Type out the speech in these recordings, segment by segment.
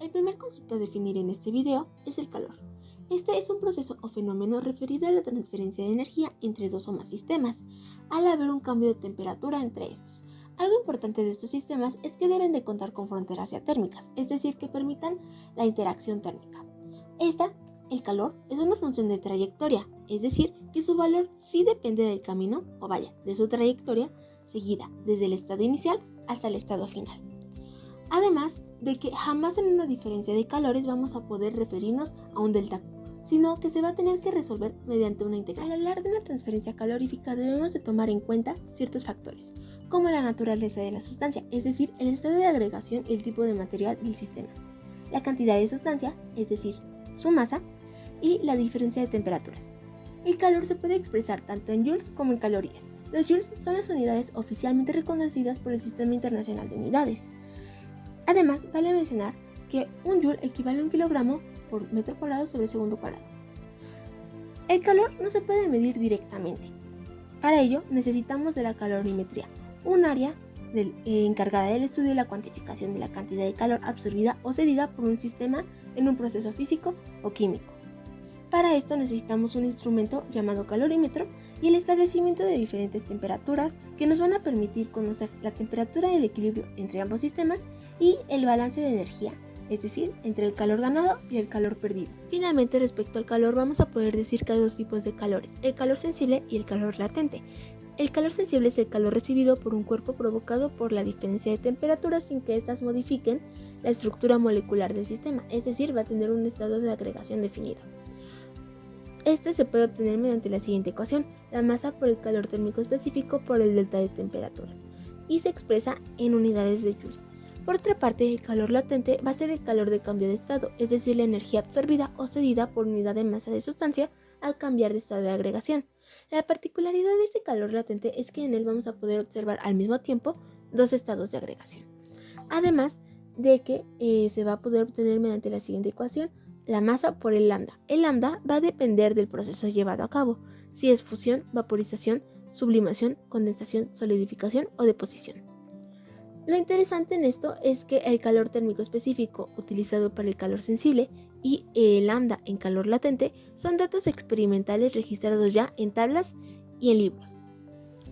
El primer concepto a definir en este video es el calor. Este es un proceso o fenómeno referido a la transferencia de energía entre dos o más sistemas, al haber un cambio de temperatura entre estos. Algo importante de estos sistemas es que deben de contar con fronteras diatérmicas, es decir, que permitan la interacción térmica. El calor, es una función de trayectoria, es decir, que su valor sí depende del camino, o vaya, de su trayectoria seguida, desde el estado inicial hasta el estado final. Además de que jamás en una diferencia de calores vamos a poder referirnos a un delta Q, sino que se va a tener que resolver mediante una integral. Al hablar de una transferencia calorífica debemos de tomar en cuenta ciertos factores, como la naturaleza de la sustancia, es decir, el estado de agregación y el tipo de material del sistema, la cantidad de sustancia, es decir, su masa, y la diferencia de temperaturas. El calor se puede expresar tanto en joules como en calorías. Los joules son las unidades oficialmente reconocidas por el Sistema Internacional de Unidades. Además, vale mencionar que un joule equivale a un kilogramo por metro cuadrado sobre segundo cuadrado. El calor no se puede medir directamente. Para ello, necesitamos de la calorimetría, un área encargada del estudio y la cuantificación de la cantidad de calor absorbida o cedida por un sistema en un proceso físico o químico. Para esto necesitamos un instrumento llamado calorímetro y el establecimiento de diferentes temperaturas que nos van a permitir conocer la temperatura y el equilibrio entre ambos sistemas y el balance de energía, es decir, entre el calor ganado y el calor perdido. Finalmente, respecto al calor, vamos a poder decir que hay dos tipos de calores, el calor sensible y el calor latente. El calor sensible es el calor recibido por un cuerpo provocado por la diferencia de temperaturas sin que éstas modifiquen la estructura molecular del sistema, es decir, va a tener un estado de agregación definido. Este se puede obtener mediante la siguiente ecuación, la masa por el calor térmico específico por el delta de temperaturas, y se expresa en unidades de joules. Por otra parte, el calor latente va a ser el calor de cambio de estado, es decir, la energía absorbida o cedida por unidad de masa de sustancia al cambiar de estado de agregación. La particularidad de este calor latente es que en él vamos a poder observar al mismo tiempo dos estados de agregación. Además de que se va a poder obtener mediante la siguiente ecuación, la masa por el lambda. El lambda va a depender del proceso llevado a cabo, si es fusión, vaporización, sublimación, condensación, solidificación o deposición. Lo interesante en esto es que el calor térmico específico utilizado para el calor sensible y el lambda en calor latente son datos experimentales registrados ya en tablas y en libros.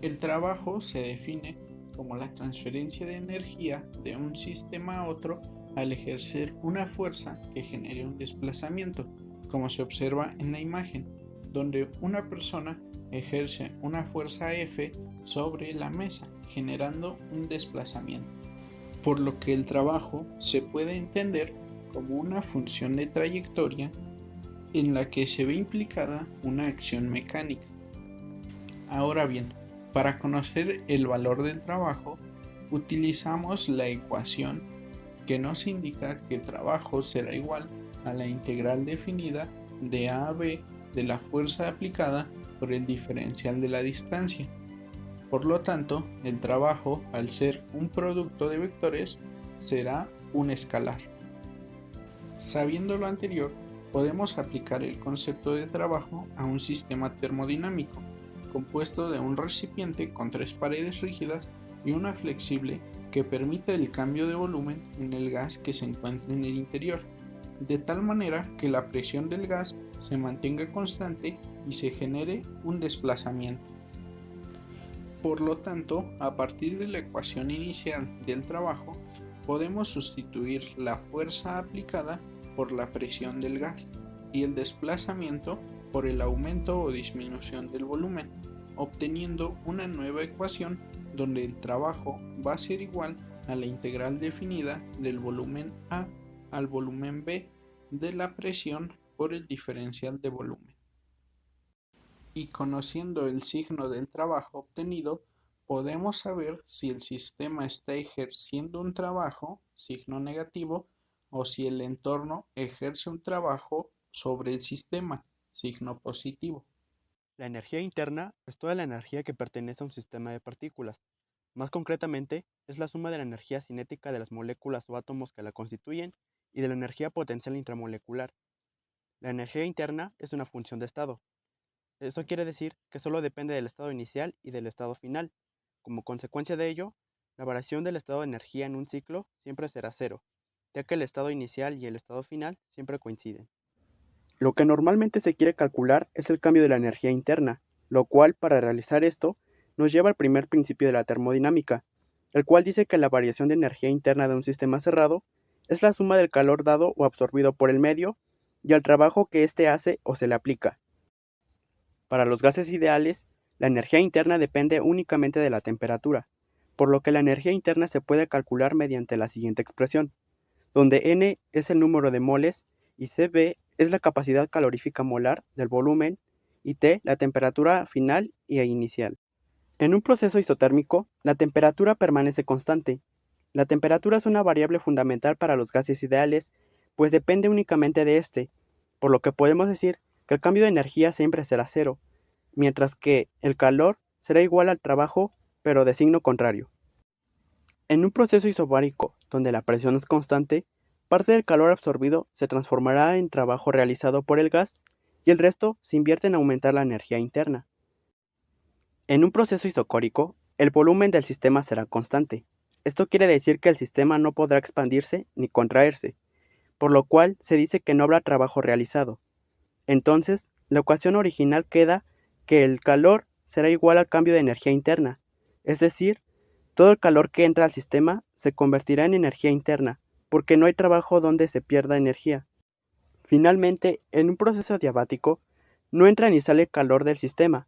El trabajo se define como la transferencia de energía de un sistema a otro al ejercer una fuerza que genere un desplazamiento, como se observa en la imagen, donde una persona ejerce una fuerza F sobre la mesa, generando un desplazamiento. Por lo que el trabajo se puede entender como una función de trayectoria en la que se ve implicada una acción mecánica. Ahora bien, para conocer el valor del trabajo, utilizamos la ecuación que nos indica que trabajo será igual a la integral definida de A a B de la fuerza aplicada por el diferencial de la distancia. Por lo tanto, el trabajo, al ser un producto de vectores, será un escalar. Sabiendo lo anterior, podemos aplicar el concepto de trabajo a un sistema termodinámico, compuesto de un recipiente con tres paredes rígidas y una flexible que permite el cambio de volumen en el gas que se encuentra en el interior, de tal manera que la presión del gas se mantenga constante y se genere un desplazamiento. Por lo tanto, a partir de la ecuación inicial del trabajo, podemos sustituir la fuerza aplicada por la presión del gas y el desplazamiento por el aumento o disminución del volumen, obteniendo una nueva ecuación donde el trabajo va a ser igual a la integral definida del volumen A al volumen B de la presión por el diferencial de volumen. Y conociendo el signo del trabajo obtenido, podemos saber si el sistema está ejerciendo un trabajo, signo negativo, o si el entorno ejerce un trabajo sobre el sistema, signo positivo. La energía interna es toda la energía que pertenece a un sistema de partículas. Más concretamente, es la suma de la energía cinética de las moléculas o átomos que la constituyen y de la energía potencial intramolecular. La energía interna es una función de estado. Esto quiere decir que solo depende del estado inicial y del estado final. Como consecuencia de ello, la variación del estado de energía en un ciclo siempre será cero. ya que el estado inicial y el estado final siempre coinciden. Lo que normalmente se quiere calcular es el cambio de la energía interna, lo cual, para realizar esto, nos lleva al primer principio de la termodinámica, el cual dice que la variación de energía interna de un sistema cerrado es la suma del calor dado o absorbido por el medio y al trabajo que éste hace o se le aplica. Para los gases ideales, la energía interna depende únicamente de la temperatura, por lo que la energía interna se puede calcular mediante la siguiente expresión, donde N es el número de moles y Cb es la capacidad calorífica molar del volumen y T la temperatura final e inicial. En un proceso isotérmico, la temperatura permanece constante. La temperatura es una variable fundamental para los gases ideales, pues depende únicamente de este, por lo que podemos decir que el cambio de energía siempre será cero, mientras que el calor será igual al trabajo, pero de signo contrario. En un proceso isobárico, donde la presión es constante, parte del calor absorbido se transformará en trabajo realizado por el gas y el resto se invierte en aumentar la energía interna. En un proceso isocórico, el volumen del sistema será constante. Esto quiere decir que el sistema no podrá expandirse ni contraerse, por lo cual se dice que no habrá trabajo realizado. Entonces, la ecuación original queda que el calor será igual al cambio de energía interna, es decir, todo el calor que entra al sistema se convertirá en energía interna, porque no hay trabajo donde se pierda energía. Finalmente, en un proceso adiabático, no entra ni sale calor del sistema,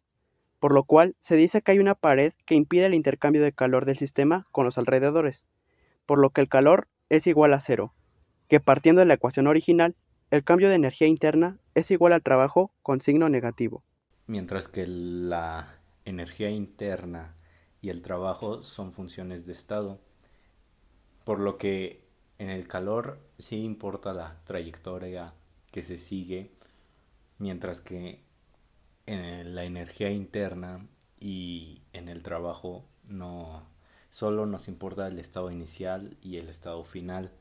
por lo cual se dice que hay una pared que impide el intercambio de calor del sistema con los alrededores, por lo que el calor es igual a cero, que partiendo de la ecuación original, el cambio de energía interna es igual al trabajo con signo negativo. Mientras que la energía interna y el trabajo son funciones de estado, por lo que en el calor sí importa la trayectoria que se sigue, mientras que en la energía interna y en el trabajo no solo nos importa el estado inicial y el estado final.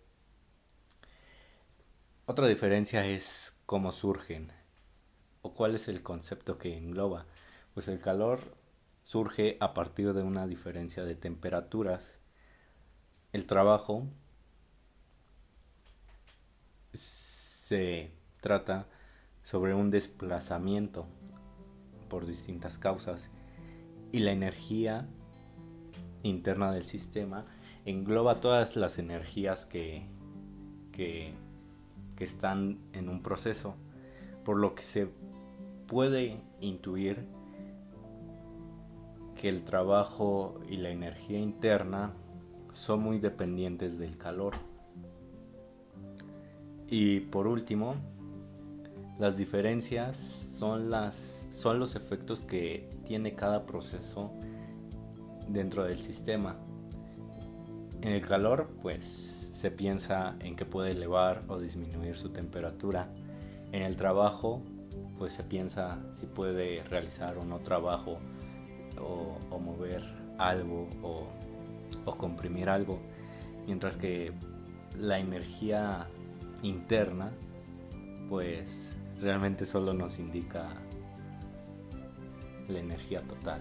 Otra diferencia es cómo surgen o cuál es el concepto que engloba. Pues el calor surge a partir de una diferencia de temperaturas. El trabajo se trata sobre un desplazamiento por distintas causas y la energía interna del sistema engloba todas las energías que están en un proceso, por lo que se puede intuir que el trabajo y la energía interna son muy dependientes del calor. Y por último, las diferencias son los efectos que tiene cada proceso dentro del sistema. En el calor, pues se piensa en que puede elevar o disminuir su temperatura. En el trabajo, pues se piensa si puede realizar o no trabajo o mover algo o comprimir algo, mientras que la energía interna pues realmente solo nos indica la energía total.